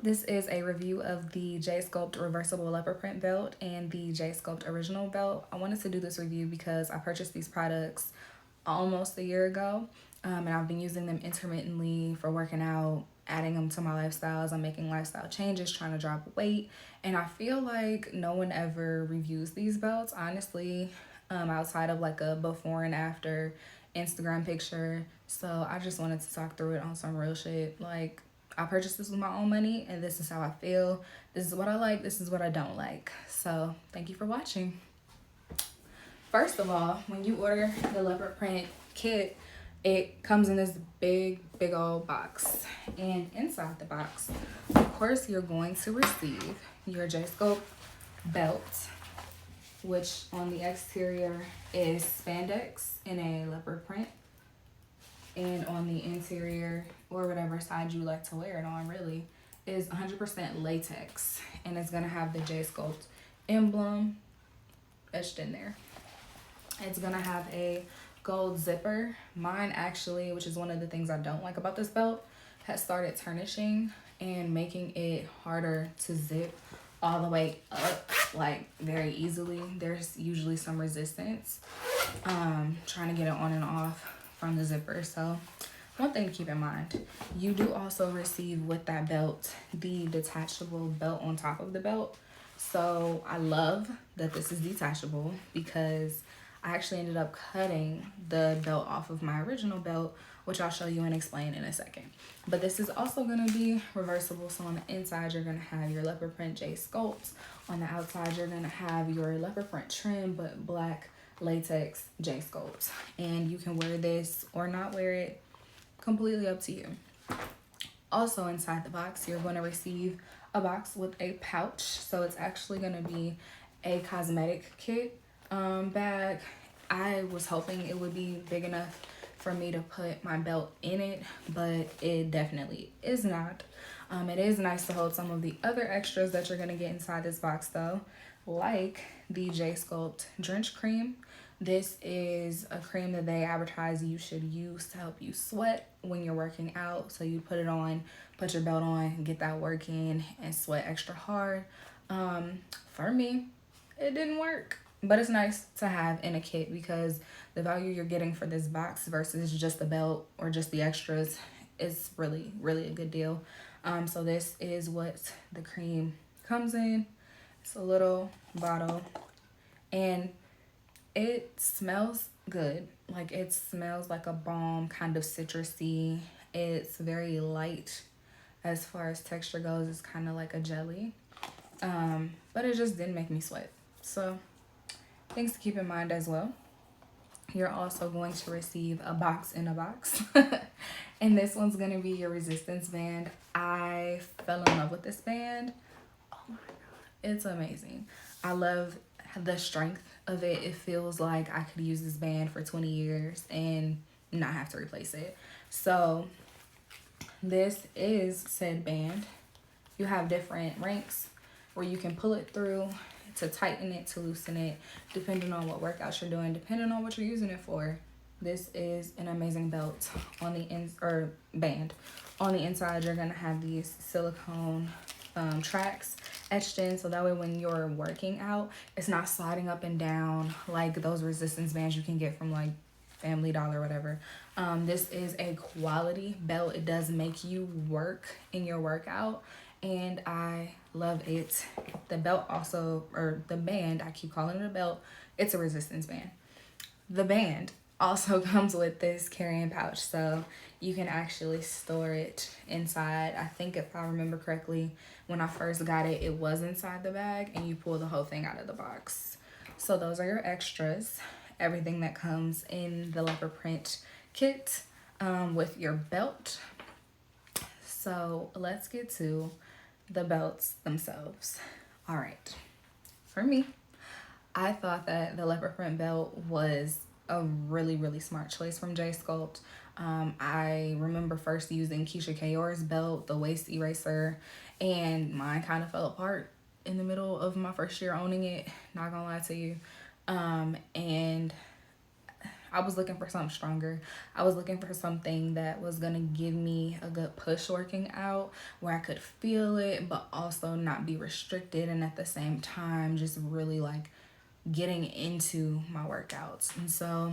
This is a review of the JSculpt reversible leopard print belt and the JSculpt original belt. I wanted to do this review because I purchased these products almost a year ago, and I've been using them intermittently for working out, adding them to my lifestyles. I'm making lifestyle changes, trying to drop weight, and I feel like no one ever reviews these belts, honestly, outside of like a before and after Instagram picture. So I just wanted to talk through it on some real shit. Like, I purchased this with my own money, and this is how I feel. This is what I like. This is what I don't like. So thank you for watching. First of all, when you order the leopard print kit, it comes in this big old box. And inside the box, of course, you're going to receive your JSculpt belt, which on the exterior is spandex in a leopard print. And on the interior, or whatever side you like to wear it on, really, is 100% latex. And it's going to have the JSculpt emblem etched in there. It's going to have a gold zipper. Mine actually, which is one of the things I don't like about this belt, has started tarnishing and making it harder to zip all the way up, like very easily. There's usually some resistance trying to get it on and off from the zipper. So one thing to keep in mind, you do also receive with that belt the detachable belt on top of the belt. So I love that this is detachable because I actually ended up cutting the belt off of my original belt, which I'll show you and explain in a second. But this is also going to be reversible. So on the inside, you're going to have your leopard print JSculpt. On the outside, you're going to have your leopard print trim, but black latex JSculpt. And you can wear this or not wear it, completely up to you. Also inside the box, you're going to receive a box with a pouch. So it's actually going to be a cosmetic kit bag. I was hoping it would be big enough for me to put my belt in it, but it definitely is not. It is nice to hold some of the other extras that you're going to get inside this box though, like the JSculpt Drench Cream. This is a cream that they advertise you should use to help you sweat when you're working out. So you put it on, put your belt on, get that work in, and sweat extra hard. For me, it didn't work. But it's nice to have in a kit because the value you're getting for this box versus just the belt or just the extras is really a good deal. So this is what the cream comes in. It's a little bottle, and it smells good. Like, it smells like a balm, kind of citrusy. It's very light as far as texture goes. It's kind of like a jelly, but it just didn't make me sweat. So things to keep in mind as well. You're also going to receive a box in a box. And this one's going to be your resistance band. I fell in love with this band. Oh my God. It's amazing. I love the strength of it. It feels like I could use this band for 20 years and not have to replace it. So this is said band. You have different ranks where you can pull it through to tighten it, to loosen it, depending on what workouts you're doing, depending on what you're using it for. This is an amazing belt on the band. On the inside, you're gonna have these silicone tracks etched in, so that way when you're working out, it's not sliding up and down like those resistance bands you can get from like Family Dollar or whatever. This is a quality belt. It does make you work in your workout, and I love it. The belt also, or the band, I keep calling it a belt, it's a resistance band. The band also comes with this carrying pouch, so you can actually store it inside. I think if I remember correctly, when I first got it, it was inside the bag, and you pull the whole thing out of the box. So those are your extras. Everything that comes in the leopard print kit with your belt. So let's get to the belts themselves. All right. For me, I thought that the leopard print belt was a really smart choice from JSculpt. I remember first using Keisha Kayor's belt, the waist eraser, and mine kind of fell apart in the middle of my first year owning it, not gonna lie to you. And I was looking for something stronger. I was looking for something that was gonna give me a good push working out where I could feel it but also not be restricted, and at the same time just really like getting into my workouts. And so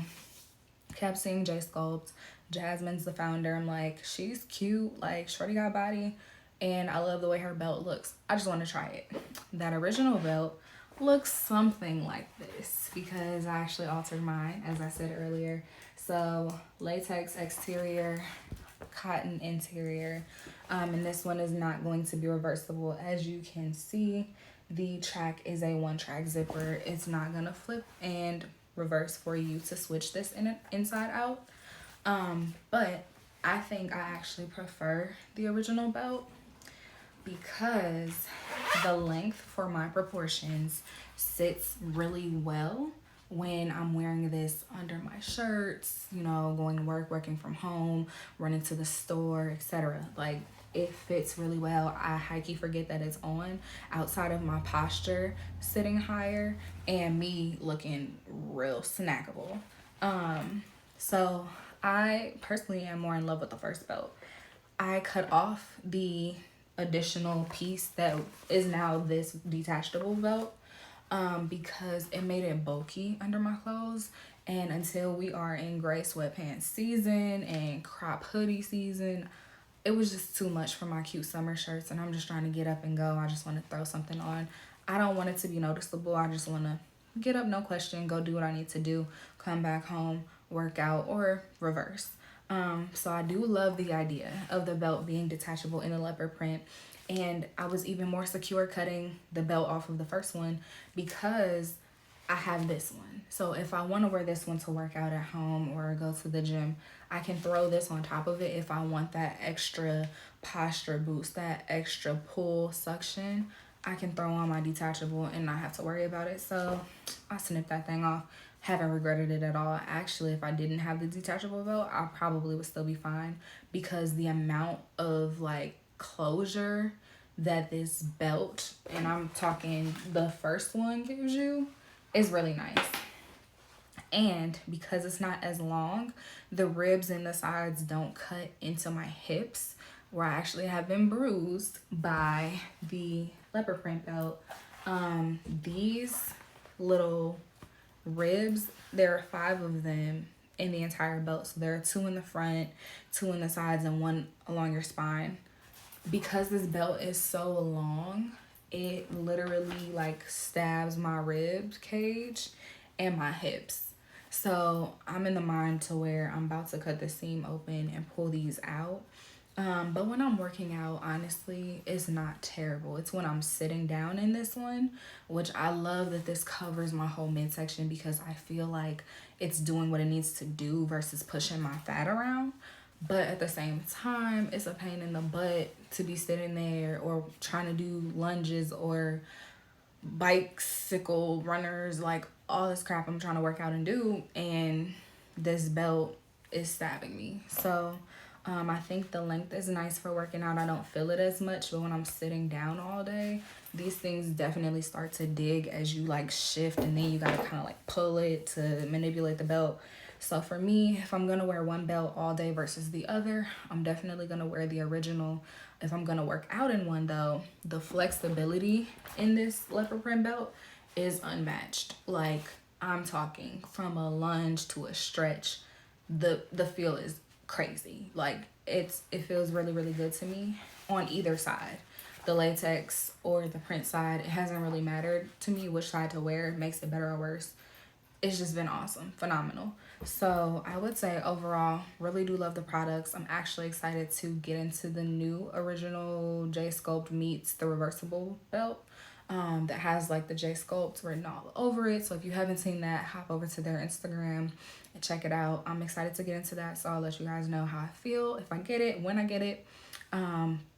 kept seeing JSculpt. Jasmine's the founder. I'm like, she's cute, like shorty got body, and I love the way her belt looks. I just want to try it. That original belt looks something like this because I actually altered mine, as I said earlier. So latex exterior, cotton interior, and this one is not going to be reversible. As you can see, the track is a one track zipper. It's not gonna flip and reverse for you to switch this inside out. But I think I actually prefer the original belt because the length for my proportions sits really well when I'm wearing this under my shirts, you know, going to work, working from home, running to the store, etc. Like, it fits really well. I hikey forget that it's on outside of my posture sitting higher and me looking real snackable. So I personally am more in love with the first belt. I cut off the additional piece that is now this detachable belt because it made it bulky under my clothes. And until we are in gray sweatpants season and crop hoodie season, it was just too much for my cute summer shirts, and I'm just trying to get up and go. I just want to throw something on. I don't want it to be noticeable. I just want to get up, no question, go do what I need to do, come back home, work out, or reverse. So I do love the idea of the belt being detachable in a leopard print. And I was even more secure cutting the belt off of the first one because I have this one. So if I want to wear this one to work out at home or go to the gym, I can throw this on top of it if I want that extra posture boost, that extra pull suction. I can throw on my detachable and not have to worry about it. So I snipped that thing off. Haven't regretted it at all. Actually, if I didn't have the detachable belt, I probably would still be fine because the amount of like closure that this belt, and I'm talking the first one, gives you is really nice. And because it's not as long, the ribs and the sides don't cut into my hips where I actually have been bruised by the leopard print belt. These little ribs, there are 5 of them in the entire belt. So there are 2 in the front, 2 in the sides, and 1 along your spine. Because this belt is so long, it literally like stabs my rib cage and my hips. So I'm in the mind to where I'm about to cut the seam open and pull these out. But when I'm working out, honestly, it's not terrible. It's when I'm sitting down in this one, which I love that this covers my whole midsection because I feel like it's doing what it needs to do versus pushing my fat around. But at the same time, it's a pain in the butt to be sitting there or trying to do lunges or bicycle runners, like all this crap I'm trying to work out and do, and this belt is stabbing me. So I think the length is nice for working out. I don't feel it as much, but when I'm sitting down all day, these things definitely start to dig as you like shift, and then you gotta kind of like pull it to manipulate the belt. So for me, if I'm gonna wear one belt all day versus the other, I'm definitely gonna wear the original. If I'm gonna work out in one though, the flexibility in this leopard print belt is unmatched. Like, I'm talking from a lunge to a stretch, the feel is crazy. Like, it feels really, really good to me on either side. The latex or the print side, it hasn't really mattered to me which side to wear. It makes it better or worse. It's just been awesome, phenomenal. So I would say overall, really do love the products. I'm actually excited to get into the new original JSculpt meets the reversible belt that has like the JSculpt written all over it. So if you haven't seen that, hop over to their Instagram and check it out. I'm excited to get into that, so I'll let you guys know how I feel, if I get it, when I get it.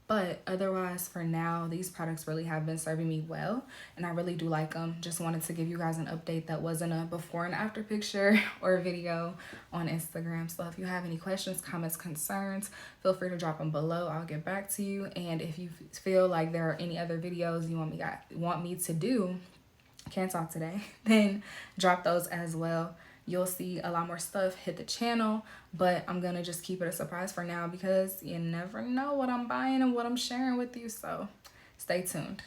But otherwise, for now, these products really have been serving me well, and I really do like them. Just wanted to give you guys an update that wasn't a before and after picture or video on Instagram. So if you have any questions, comments, concerns, feel free to drop them below. I'll get back to you. And if you feel like there are any other videos you want me to do, can't talk today, then drop those as well. you'll see a lot more stuff hit the channel, but I'm gonna just keep it a surprise for now because you never know what I'm buying and what I'm sharing with you, so stay tuned.